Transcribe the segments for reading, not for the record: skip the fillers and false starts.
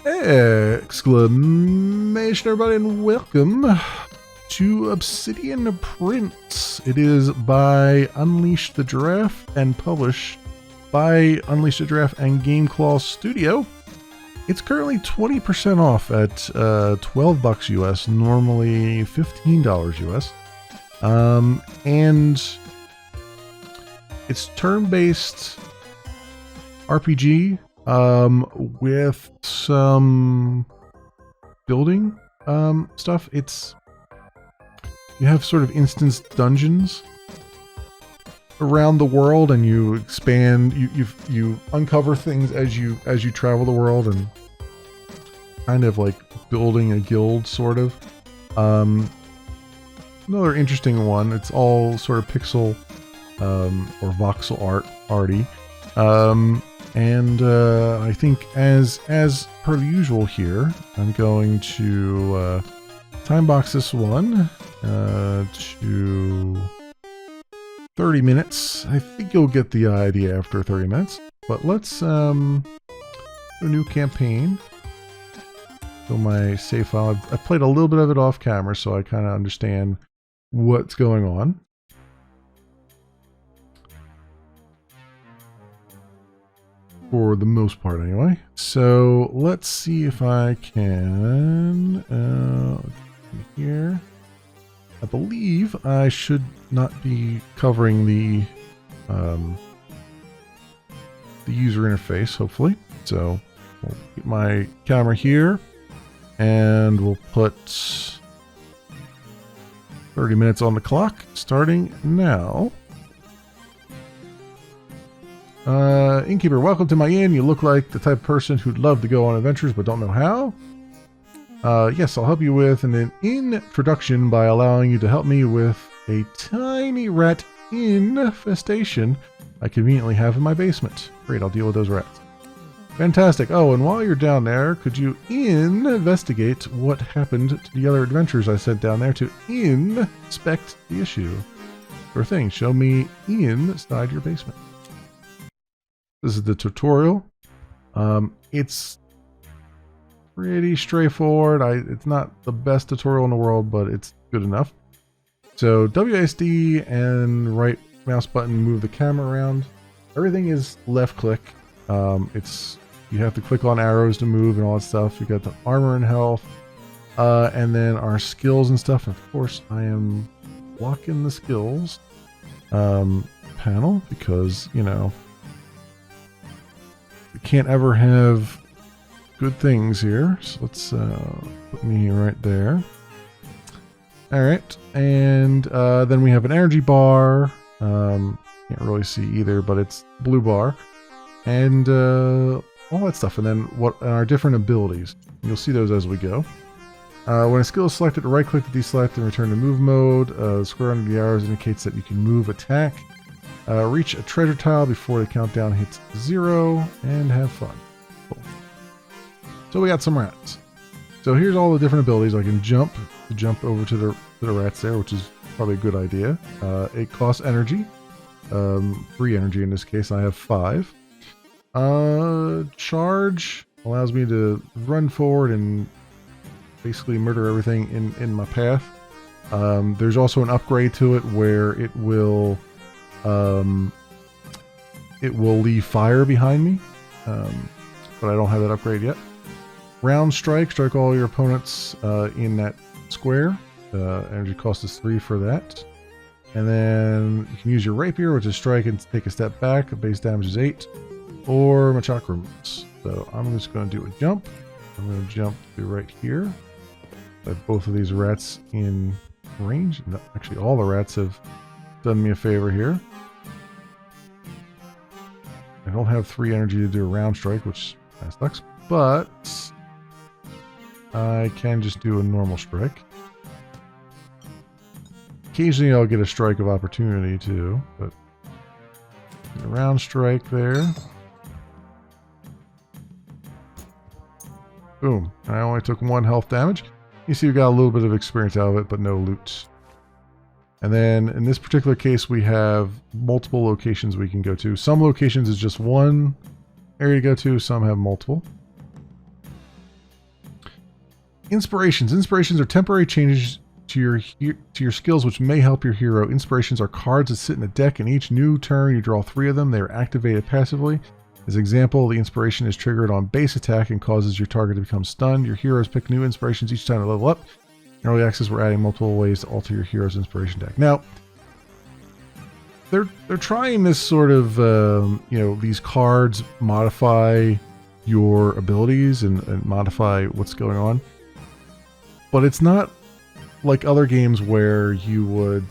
Exclamation, everybody, and welcome to Obsidian Prince. It is by Unleash the Giraffe and published by Unleash the Giraffe and GameClaw Studio. It's currently 20% off at $12 US, normally $15 US. And it's turn-based RPG with some building stuff. You have sort of instance dungeons around the world, and you expand. You uncover things as you travel the world, and kind of like building a guild, sort of. Another interesting one. It's all sort of pixel or voxel arty. And I think as per usual here, I'm going to time box this one to 30 minutes. I think you'll get the idea after 30 minutes. But let's do a new campaign. So my save file, I've played a little bit of it off camera, so I kind of understand what's going on. For the most part, anyway. So let's see if I can. Here, I believe I should not be covering the user interface. Hopefully, so we'll get my camera here, and we'll put 30 minutes on the clock, starting now. Innkeeper, welcome to my inn. You look like the type of person who'd love to go on adventures but don't know how. Yes, I'll help you with an introduction by allowing you to help me with a tiny rat infestation I conveniently have in my basement. Great, I'll deal with those rats. Fantastic. Oh, and while you're down there, could you investigate what happened to the other adventurers I sent down there to inspect the issue? Sure thing. Show me inside your basement. This is the tutorial. It's pretty straightforward. It's not the best tutorial in the world, but it's good enough. So WASD and right mouse button move the camera around. Everything is left click. You have to click on arrows to move and all that stuff. You got the armor and health, and then our skills and stuff. Of course, I am blocking the skills panel because, you know, we can't ever have good things here. So let's put me right there. All right, and then we have an energy bar. Can't really see either, but it's blue bar, and all that stuff. And then what are our different abilities? You'll see those as we go. When a skill is selected, right-click to deselect and return to move mode. The square under the arrows indicates that you can move, attack. Reach a treasure tile before the countdown hits 0, and have fun. Cool. So we got some rats. So here's all the different abilities. I can jump over to the rats there, which is probably a good idea. It costs energy, free energy in this case. I have 5. Charge allows me to run forward and basically murder everything in my path. There's also an upgrade to it where it will leave fire behind me, but I don't have that upgrade yet. Round strike all your opponents in that square. Energy cost is 3 for that. And then you can use your rapier, which is strike and take a step back. Base damage is 8. Or Machakra moves. So I'm just going to do a jump. I'm going to jump to right here. I have both of these rats in range. No, actually, all the rats have done me a favor here. I don't have 3 energy to do a round strike, which kind of sucks, but I can just do a normal strike. Occasionally I'll get a strike of opportunity too, but a round strike there. Boom. I only took 1 health damage. You see we got a little bit of experience out of it, but no loot. And then in this particular case, we have multiple locations we can go to. Some locations is just one area to go to, some have multiple. Inspirations. Inspirations are temporary changes to your skills which may help your hero. Inspirations are cards that sit in a deck, and each new turn you draw 3 of them. They are activated passively. As an example, the inspiration is triggered on base attack and causes your target to become stunned. Your heroes pick new inspirations each time to level up. In early access, we're adding multiple ways to alter your hero's inspiration deck. Now, they're trying this sort of, these cards modify your abilities and modify what's going on. But it's not like other games where you would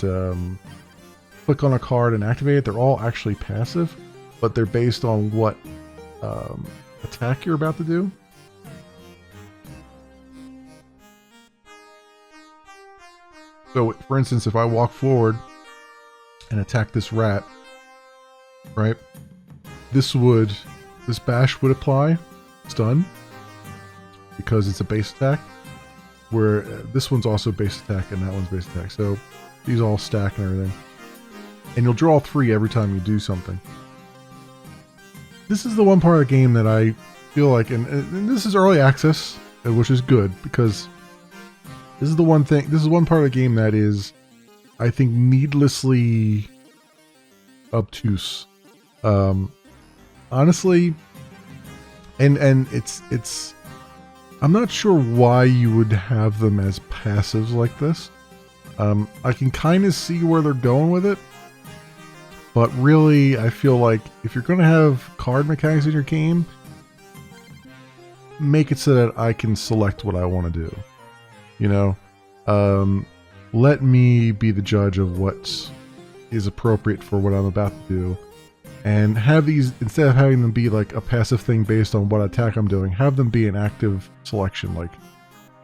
click on a card and activate it. They're all actually passive, but they're based on what attack you're about to do. So, for instance, if I walk forward and attack this rat, right? This bash would apply stun because it's a base attack. Where this one's also base attack and that one's base attack. So these all stack and everything. And you'll draw 3 every time you do something. This is the one part of the game that I feel like, and this is early access, which is good because this is one part of the game that is, I think, needlessly obtuse. Honestly, and it's I'm not sure why you would have them as passives like this. I can kind of see where they're going with it. But really, I feel like if you're going to have card mechanics in your game, make it so that I can select what I want to do. You know? Let me be the judge of what is appropriate for what I'm about to do. And have these, instead of having them be like a passive thing based on what attack I'm doing, have them be an active selection. Like,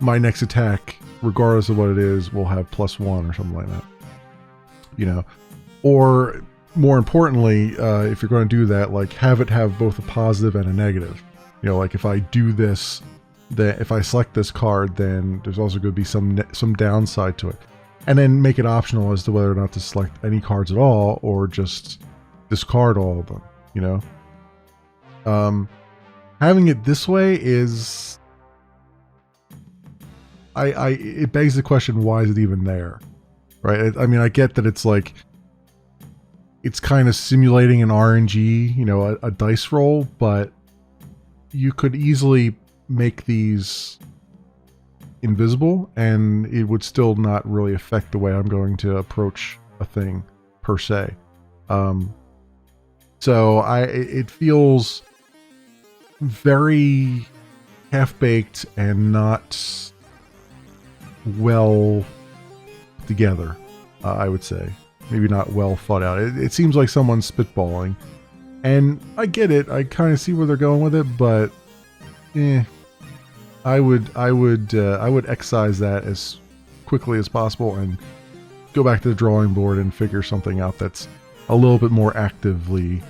my next attack, regardless of what it is, will have +1 or something like that. You know? Or, more importantly, if you're going to do that, like, have it have both a positive and a negative. You know, like, if I do this, then if I select this card, then there's also going to be some downside to it. And then make it optional as to whether or not to select any cards at all, or just discard all of them, you know? Having it this way is... it begs the question, why is it even there? Right? I mean, I get that it's like... It's kind of simulating an RNG, you know, a dice roll, but you could easily make these invisible, and it would still not really affect the way I'm going to approach a thing, per se. So it feels very half-baked and not well together, I would say. Maybe not well thought out. It seems like someone's spitballing. And I get it. I kind of see where they're going with it, but I would excise that as quickly as possible and go back to the drawing board and figure something out that's a little bit more actively,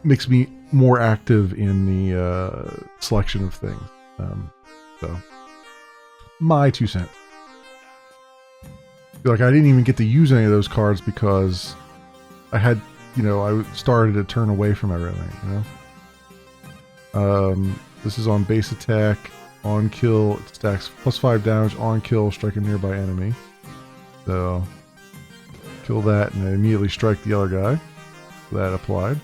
makes me more active in the selection of things. So, my 2 cents. Like, I didn't even get to use any of those cards because I had, you know, I started to turn away from everything, you know? This is on base attack, on kill, it stacks +5 damage, on kill, strike a nearby enemy. So, kill that and then immediately strike the other guy. That applied.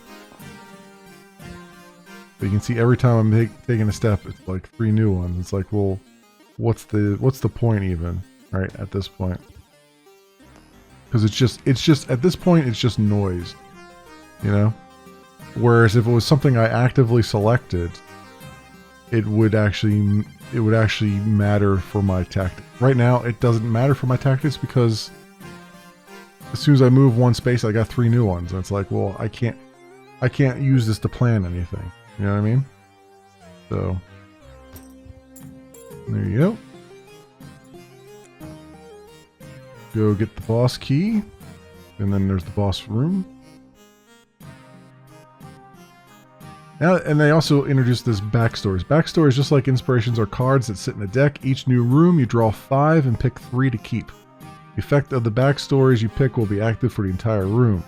But you can see every time I'm taking a step, it's like 3 new ones. It's like, well, what's the point even, right, at this point? Because it's just at this point it's just noise, you know. Whereas if it was something I actively selected, it would actually matter for my tactics. Right now, it doesn't matter for my tactics because as soon as I move 1 space, I got 3 new ones, and it's like, well, I can't use this to plan anything. You know what I mean? So there you go. Go get the boss key, and then there's the boss room. Now, and they also introduced this backstories. Backstories, just like inspirations, are cards that sit in a deck. Each new room, you draw 5 and pick 3 to keep. The effect of the backstories you pick will be active for the entire room.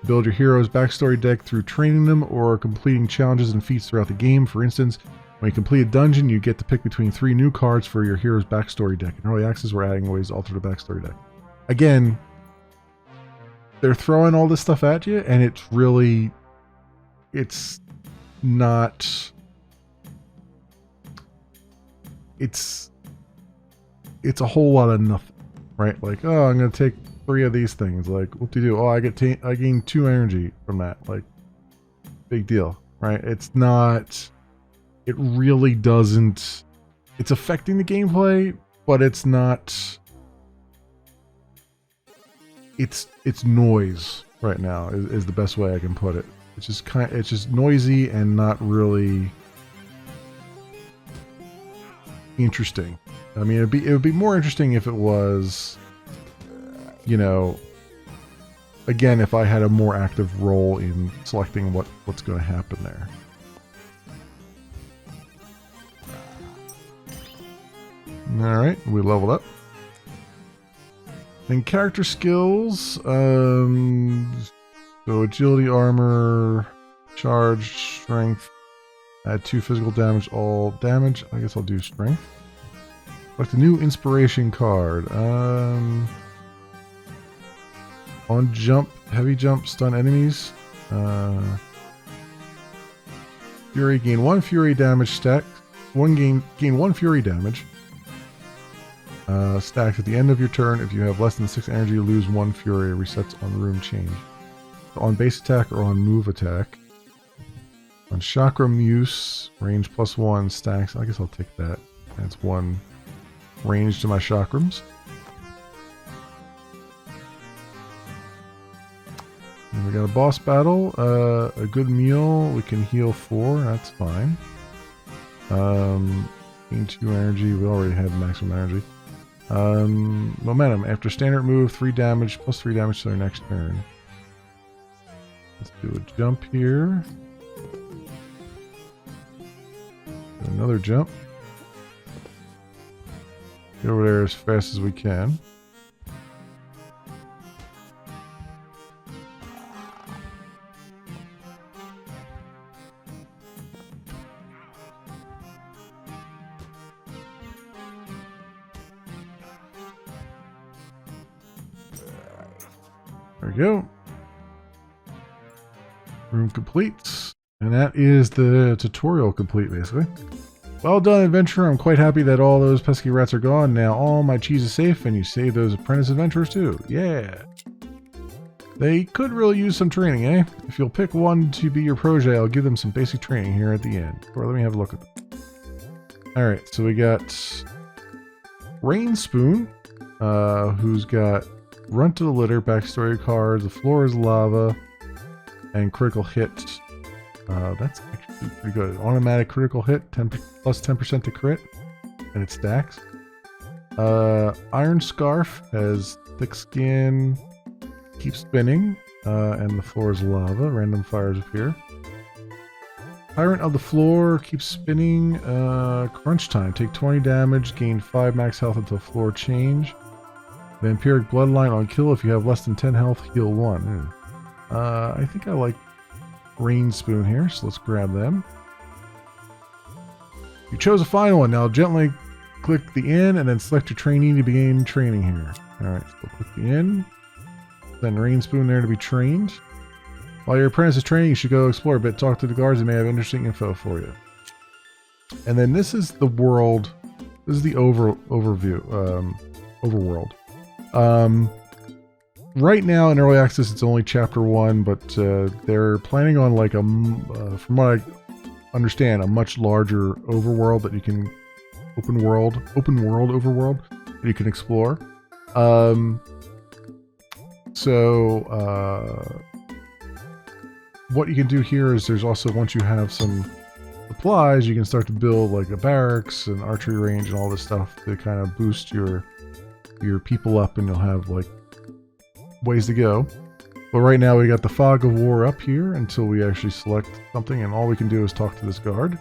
Build your hero's backstory deck through training them or completing challenges and feats throughout the game. For instance, When you complete a dungeon, you get to pick between 3 new cards for your hero's backstory deck. In early access, we're adding ways to alter the backstory deck. Again, they're throwing all this stuff at you, and it's really... It's not... It's a whole lot of nothing, right? Like, oh, I'm going to take 3 of these things. Like, what do you do? Oh, I gain 2 energy from that. Like, big deal, right? It's not... It really doesn't... It's affecting the gameplay, but it's not... It's noise right now is the best way I can put it. It's just noisy and not really interesting. I mean, it would be more interesting if it was, you know, again, if I had a more active role in selecting what's going to happen there. All right, we leveled up. And character skills, so agility, armor, charge, strength, add 2 physical damage, all damage. I guess I'll do strength. Like the new inspiration card. On jump, heavy jump, stun enemies. Fury, gain 1 fury damage stack. Gain 1 fury damage. Stacked at the end of your turn. If you have less than 6 energy, you lose 1 fury. Resets on room change. So on base attack or on move attack. On chakram use, range +1 stacks. I guess I'll take that. That's 1 range to my chakrams. And we got a boss battle. A good meal. We can heal 4. That's fine. Gain 2 energy. We already had maximum energy. Momentum. After standard move, 3 damage, +3 damage to their next turn. Let's do a jump here. Do another jump. Get over there as fast as we can. There we go. Room complete. And that is the tutorial complete, basically. Well done, adventurer. I'm quite happy that all those pesky rats are gone. Now all my cheese is safe, and you saved those apprentice adventurers too. Yeah. They could really use some training, eh? If you'll pick one to be your protege, I'll give them some basic training here at the end. Or let me have a look at them. Alright, so we got Rain Spoon, who's got Run to the Litter, backstory cards, the floor is lava, and critical hit. That's actually pretty good. Automatic critical hit, plus 10% to crit, and it stacks. Iron Scarf has thick skin, keeps spinning, and the floor is lava. Random fires appear. Tyrant of the Floor keeps spinning. Crunch time. Take 20 damage, gain 5 max health until floor change. Vampiric Bloodline on kill. If you have less than 10 health, heal 1. I think I like Rain Spoon here, so let's grab them. You chose a final one. Now gently click the inn and then select your trainee to begin training here. Alright, so click the inn. Then Rain Spoon there to be trained. While your apprentice is training, you should go explore a bit. Talk to the guards, they may have interesting info for you. And then this is the world. This is the overview. Overworld. Right now in early access, it's only chapter 1, but they're planning on like from what I understand, a much larger overworld that you can open world overworld that you can explore. What you can do here is there's also, once you have some supplies, you can start to build like a barracks and archery range and all this stuff to kind of boost your people up, and you'll have like ways to go. But right now we got the Fog of War up here until we actually select something, and all we can do is talk to this guard.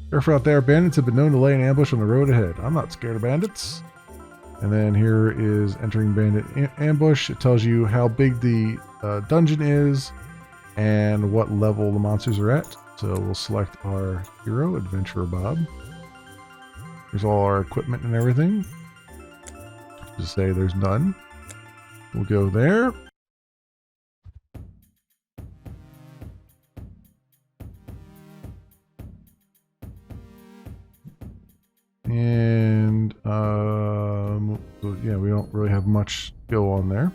Careful out there, bandits have been known to lay an ambush on the road ahead. I'm not scared of bandits. And then here is entering bandit ambush. It tells you how big the dungeon is and what level the monsters are at. So we'll select our hero, Adventurer Bob. There's all our equipment and everything. Just say there's none. We'll go there. And yeah, we don't really have much to go on there.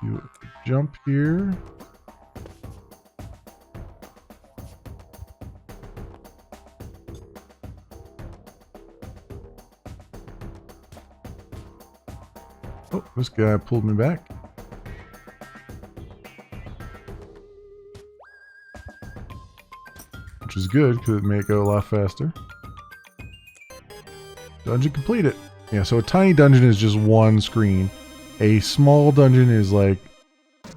You jump here. Oh, this guy pulled me back. Which is good because it made it go a lot faster. Dungeon completed. Yeah, so a tiny dungeon is just one screen. A small dungeon is like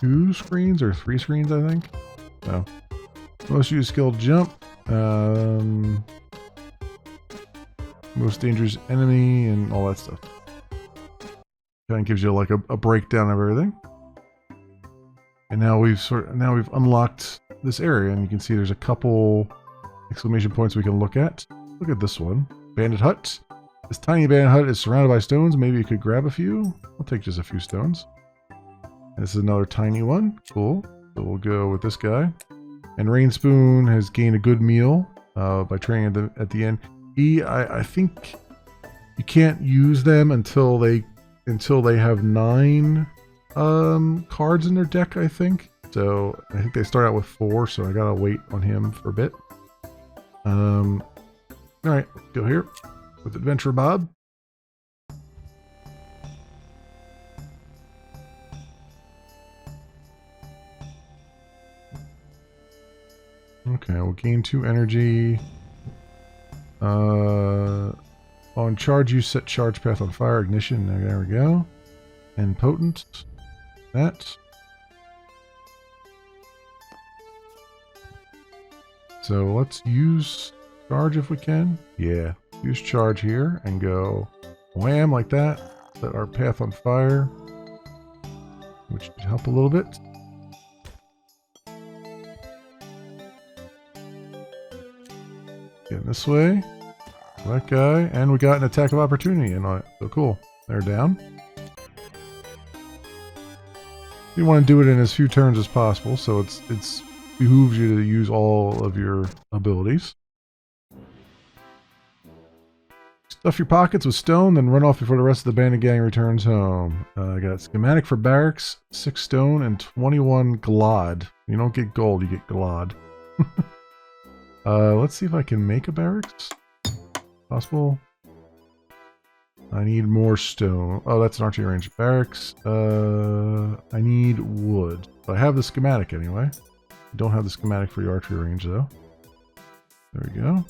2 screens or 3 screens, I think. So, most used skill jump. Most dangerous enemy and all that stuff. Kind of gives you like a breakdown of everything. And now we've unlocked this area, and you can see there's a couple exclamation points we can look at. Look at this one. Bandit hut. This tiny bandit hut is surrounded by stones. Maybe you could grab a few. I'll take just a few stones. And this is another tiny one. Cool. So we'll go with this guy. And Rain Spoon has gained a good meal by training at the end. I think you can't use them until they have 9 cards in their deck, I think. So I think they start out with 4, so I gotta wait on him for a bit. Alright, go here with Adventurer Bob. Okay, we'll gain 2 energy. On charge, you set charge path on fire, ignition. There we go. And potent. That. So let's use charge if we can. Yeah. Use charge here and go wham like that. Set our path on fire, which should help a little bit. Getting this way. That guy. And we got an attack of opportunity in on it. So cool. They're down. You want to do it in as few turns as possible, so it's behooves you to use all of your abilities. Stuff your pockets with stone, then run off before the rest of the bandit gang returns home. I got schematic for barracks, 6 stone, and 21 glod. You don't get gold, you get glod. Let's see if I can make a barracks. Possible. I need more stone. Oh, that's an archery range. Barracks. I need wood. But I have the schematic anyway. I don't have the schematic for the archery range though. There we go.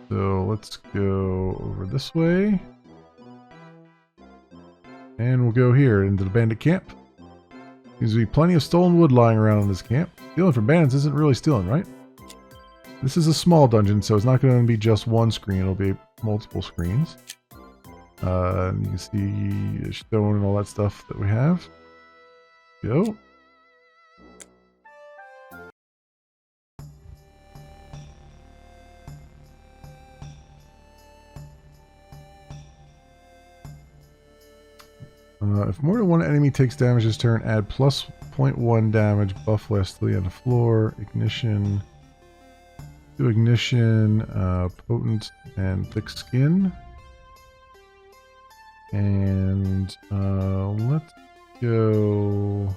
So let's go over this way. And we'll go here into the bandit camp. Seems to be plenty of stolen wood lying around in this camp. Stealing from bandits isn't really stealing, right? This is a small dungeon, so it's not going to be just one screen. It'll be multiple screens. You can see stone and all that stuff that we have. Go. If more than one enemy takes damage this turn, add plus 0.1 damage, buff lasts till the end of floor, ignition, do ignition, potent, and thick skin. And let's go.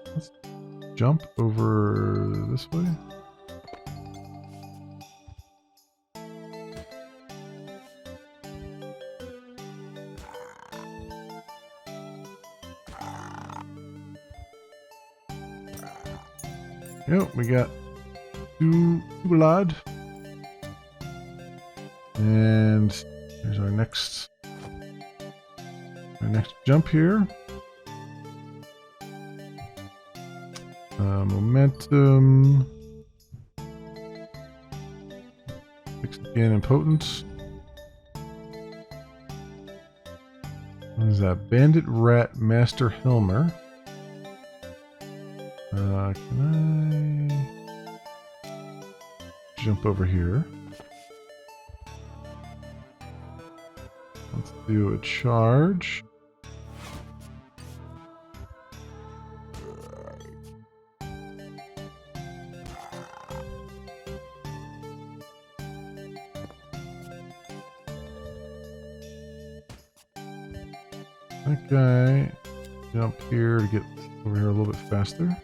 Let's jump over this way. Yep, we got 2 blood. And here's our next jump here. Momentum. Thick skin and potent. What is that? Bandit Rat Master Hilmer. Can I jump over here? Let's do a charge. Okay, jump here to get over here a little bit faster.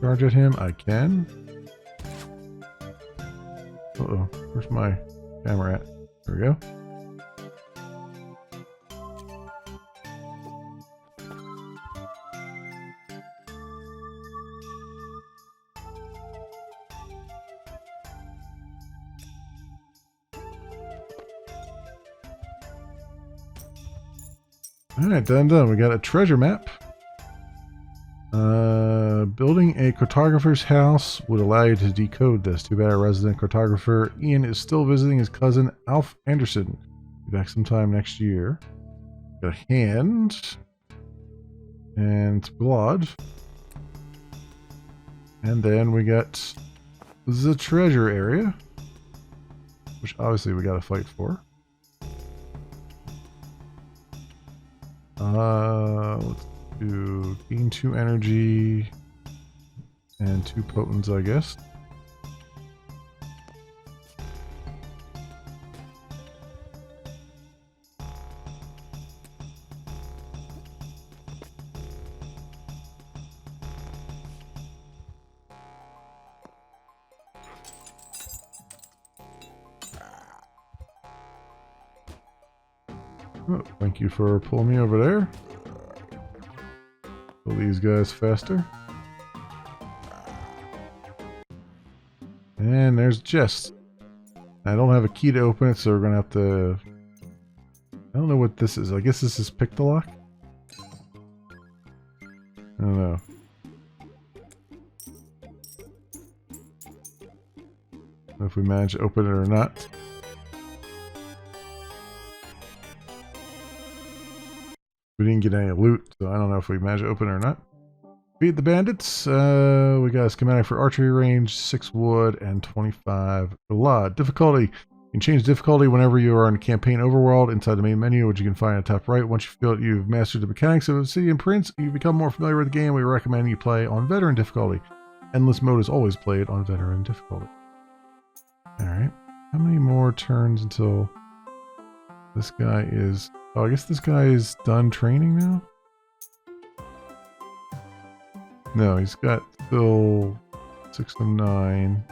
Charge at him, I can. Uh-oh, where's my camera at? There we go. Alright, done. We got a treasure map. Building a cartographer's house would allow you to decode this. Too bad our resident cartographer Ian is still visiting his cousin Alf Anderson. Be back sometime next year. Got a hand. And blood. And then we got the treasure area. Which obviously we gotta fight for. Let's do gain 2 energy and 2 potents, I guess. Oh, thank you for pulling me over there. Pull these guys faster. And there's the chest. I don't have a key to open it, so we're gonna have to... I don't know what this is. I guess this is pick the lock? I don't know. I don't know if we manage to open it or not. We didn't get any loot, so I don't know if we managed to open it or not. Beat the bandits. We got a schematic for archery range, 6 wood, and 25 blood. Difficulty. You can change difficulty whenever you are in campaign overworld inside the main menu, which you can find at the top right. Once you feel that you've mastered the mechanics of Obsidian Prince, you become more familiar with the game. We recommend you play on veteran difficulty. Endless mode is always played on veteran difficulty. Alright. How many more turns until this guy is... Oh, I guess this guy is done training now? No, he's got still 6 and 9.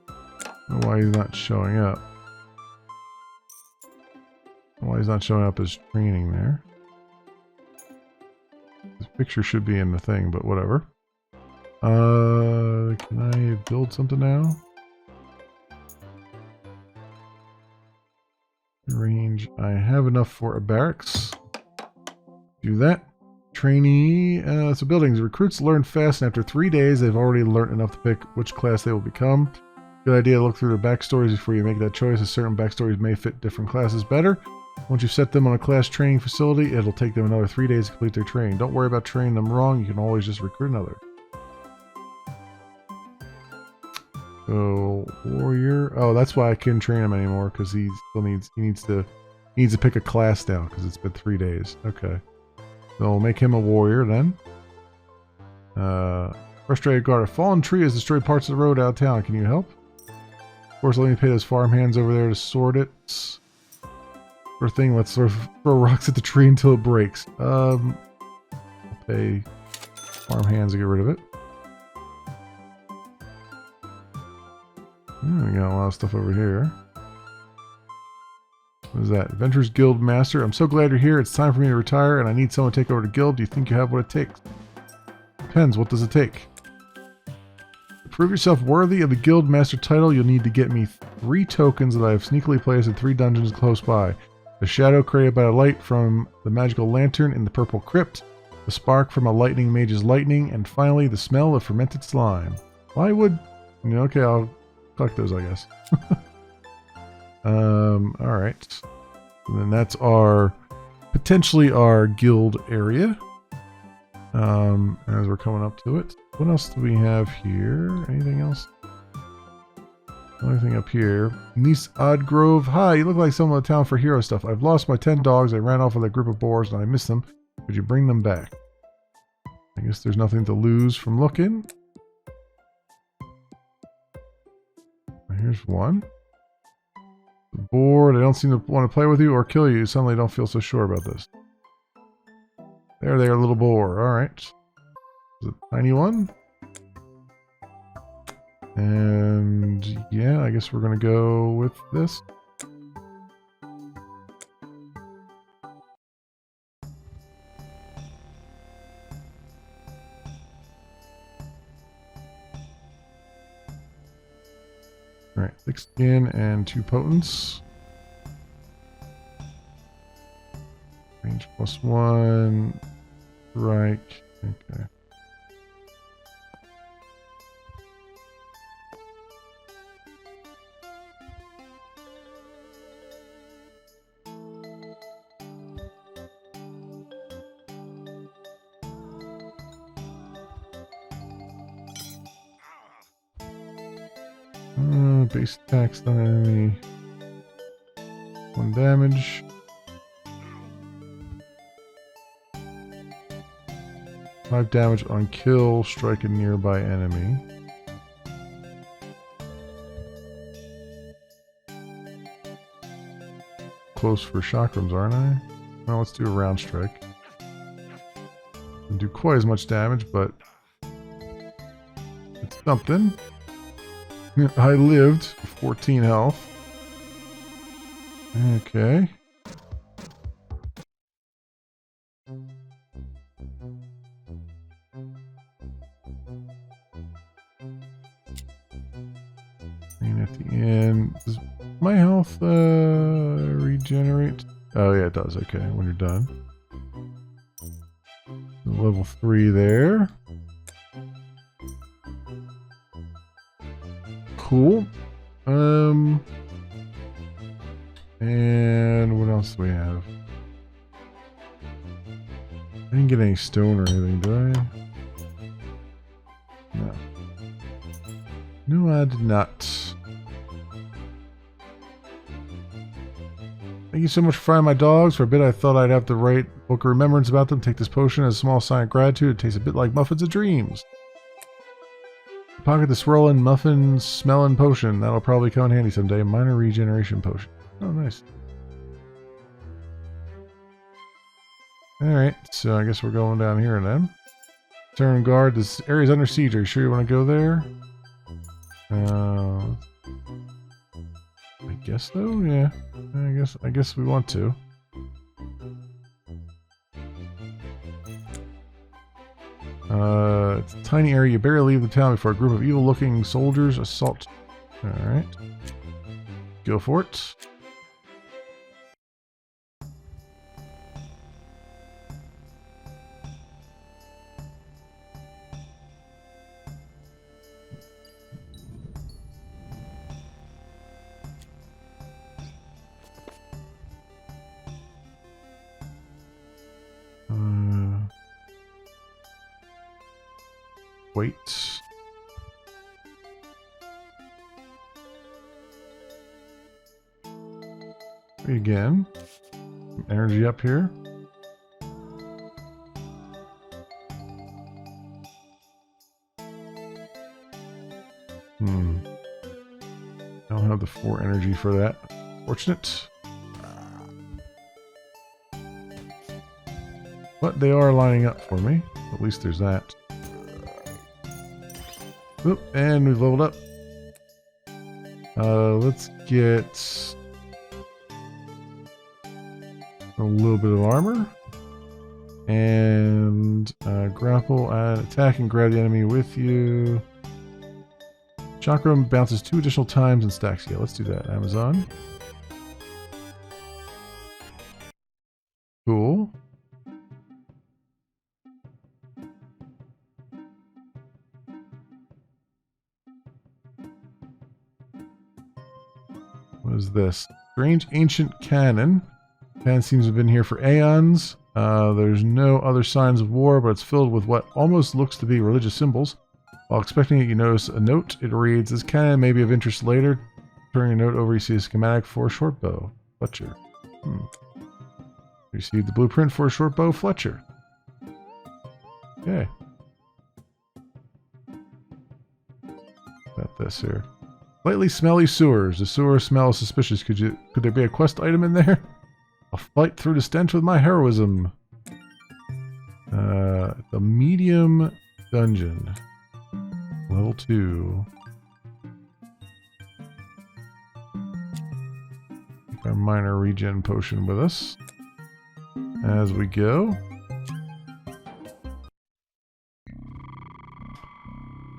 I don't know why he's not showing up. Why he's not showing up as training there. His picture should be in the thing, but whatever. Can I build something now? Range. I have enough for a barracks. Do that. Trainee. So buildings. Recruits learn fast, and after 3 days, they've already learned enough to pick which class they will become. Good idea to look through their backstories before you make that choice, as certain backstories may fit different classes better. Once you've set them on a class training facility, it'll take them another 3 days to complete their training. Don't worry about training them wrong. You can always just recruit another. So warrior. Oh, that's why I couldn't train him anymore, because he still needs to pick a class now because it's been 3 days. Okay, so we'll make him a warrior then. Frustrated guard. A fallen tree has destroyed parts of the road out of town. Can you help? Of course, let me pay those farm hands over there to sort it. First thing, let's throw rocks at the tree until it breaks. I'll pay farm hands to get rid of it. We got a lot of stuff over here. What is that? Adventurers Guild Master. I'm so glad you're here. It's time for me to retire, and I need someone to take over the guild. Do you think you have what it takes? Depends. What does it take? To prove yourself worthy of the Guild Master title, you'll need to get me 3 tokens that I have sneakily placed in 3 dungeons close by. The shadow created by the light from the magical lantern in the purple crypt. The The spark from a lightning mage's lightning, and finally the smell of fermented slime. Why would... okay, I'll collect those, I guess. Alright. And then that's our... potentially our guild area. As we're coming up to it. What else do we have here? Anything else? Another thing up here. Nice Oddgrove. Hi, you look like someone in the town for hero stuff. I've lost my 10 dogs. I ran off with a group of boars and I missed them. Could you bring them back? I guess there's nothing to lose from looking. Here's one. Bored. I don't seem to want to play with you or kill you. Suddenly I don't feel so sure about this. There, little boar. Alright. Is it a tiny one? And yeah, I guess we're gonna go with this. Alright, thick skin and 2 potents. Range +1. Strike. Okay. Base attacks on enemy. 1 damage. Five damage on kill, strike a nearby enemy. Close for chakrams, aren't I? Well, let's do a round strike. Don't do quite as much damage, but it's something. I lived 14 health. Okay. And at the end, does my health regenerate? Oh yeah, it does. Okay, when you're done. Level 3 there. Cool. And what else do we have? I didn't get any stone or anything, did I? No. No, I did not. Thank you so much for finding my dogs. For a bit I thought I'd have to write a book of remembrance about them. Take this potion as a small sign of gratitude. It tastes a bit like muffins of dreams. Pocket the swirling, muffin, smelling potion. That'll probably come in handy someday. Minor regeneration potion. Oh, nice. Alright, so I guess we're going down here then. Turn guard. This area's under siege. Are you sure you want to go there? I guess so, yeah. I guess we want to. It's a tiny area. You barely leave the town before a group of evil-looking soldiers assault. Alright. Go for it. Wait. Wait again. Some energy up here. I don't have the 4 energy for that. Fortunate. But they are lining up for me. At least there's that. Oop, and we've leveled up. Let's get a little bit of armor. And grapple and attack and grab the enemy with you. Chakram bounces 2 additional times and stacks. Yeah, let's do that. Amazon. Cool. What is this? Strange ancient cannon. Cannon seems to have been here for aeons. There's no other signs of war, but it's filled with what almost looks to be religious symbols. While expecting it, you notice a note. It reads, "This cannon may be of interest later." Turning a note over, you see a schematic for a short bow. Fletcher. Received the blueprint for a short bow, Fletcher. Okay. Got this here. Slightly smelly sewers. The sewer smells suspicious. Could there be a quest item in there? I'll fight through the stench with my heroism. The medium dungeon. Level 2. Keep our minor regen potion with us as we go.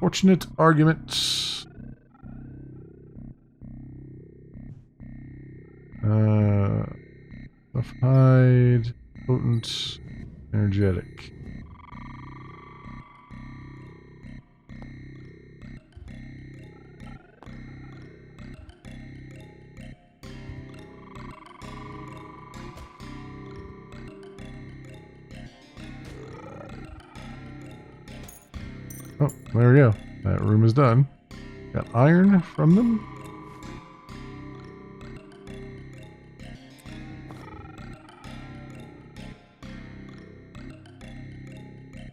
Fortunate argument. Tough hide, potent, energetic. Oh, there we go. That room is done. Got iron from them.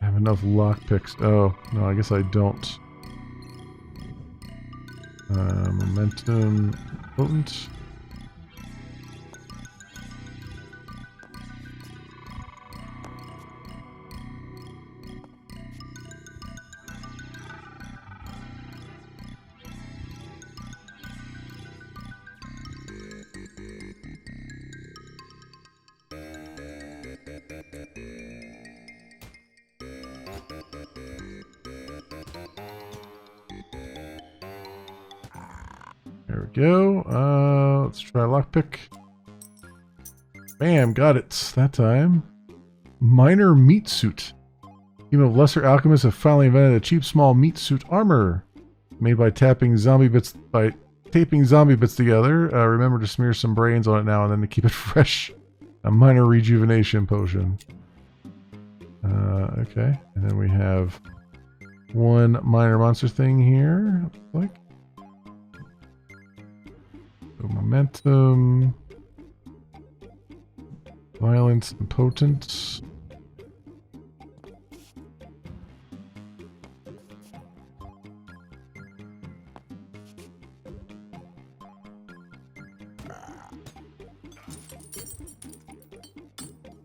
I have enough lockpicks. Oh, no, I guess I don't. Momentum, potent. There we go. Let's try lockpick. Bam, got it that time. Minor meat suit. Team of lesser alchemists have finally invented a cheap small meat suit armor made by taping zombie bits together. Remember to smear some brains on it now and then to keep it fresh. A minor rejuvenation potion. Okay, and then we have one minor monster thing here. Looks like. So momentum, violence, and potent.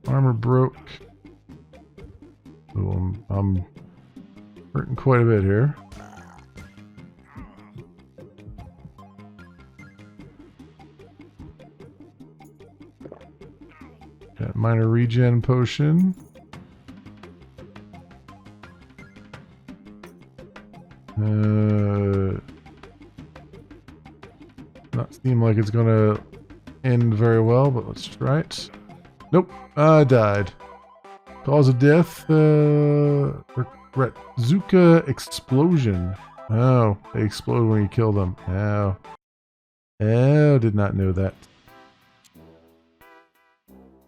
Armor broke. So I'm hurting quite a bit here. Got minor regen potion. Not seem like it's gonna end very well, but let's try it. Nope, I died. Cause of death, Zuka explosion. Oh, they explode when you kill them. Oh. Oh, did not know that.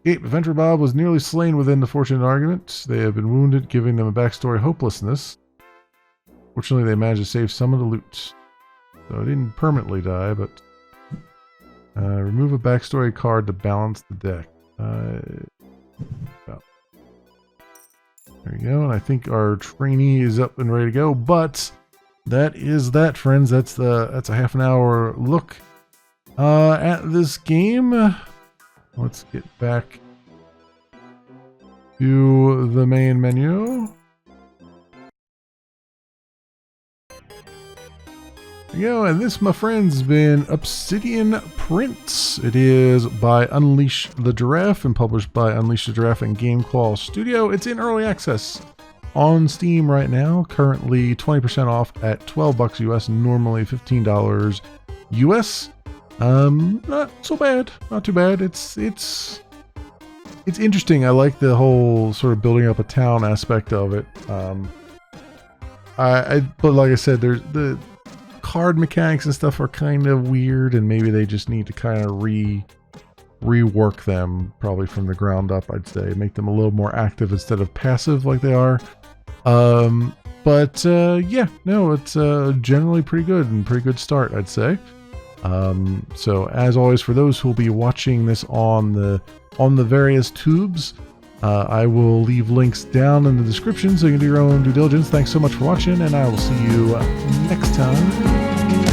Adventure Bob was nearly slain within the fortunate argument. They have been wounded, giving them a backstory hopelessness. Fortunately, they managed to save some of the loot. So it didn't permanently die, but... remove a backstory card to balance the deck. There we go, and I think our trainee is up and ready to go, but that is that, friends. That's a half an hour look at this game. Let's get back to the main menu. There you go, and this, my friends, has been Obsidian Prince. It is by Unleash the Giraffe and published by Unleash the Giraffe and GameQual Studio. It's in early access on Steam right now, currently 20% off at $12 US, normally $15 US. Not so bad, not too bad. It's interesting. I like the whole sort of building up a town aspect of it. But like I said, there's the card mechanics and stuff are kind of weird, and maybe they just need to kind of rework them probably from the ground up, I'd say. Make them a little more active instead of passive like they are. Yeah, no, it's generally pretty good and pretty good start, I'd say. So as always, for those who will be watching this on the various tubes, I will leave links down in the description so you can do your own due diligence. Thanks so much for watching, and I will see you next time.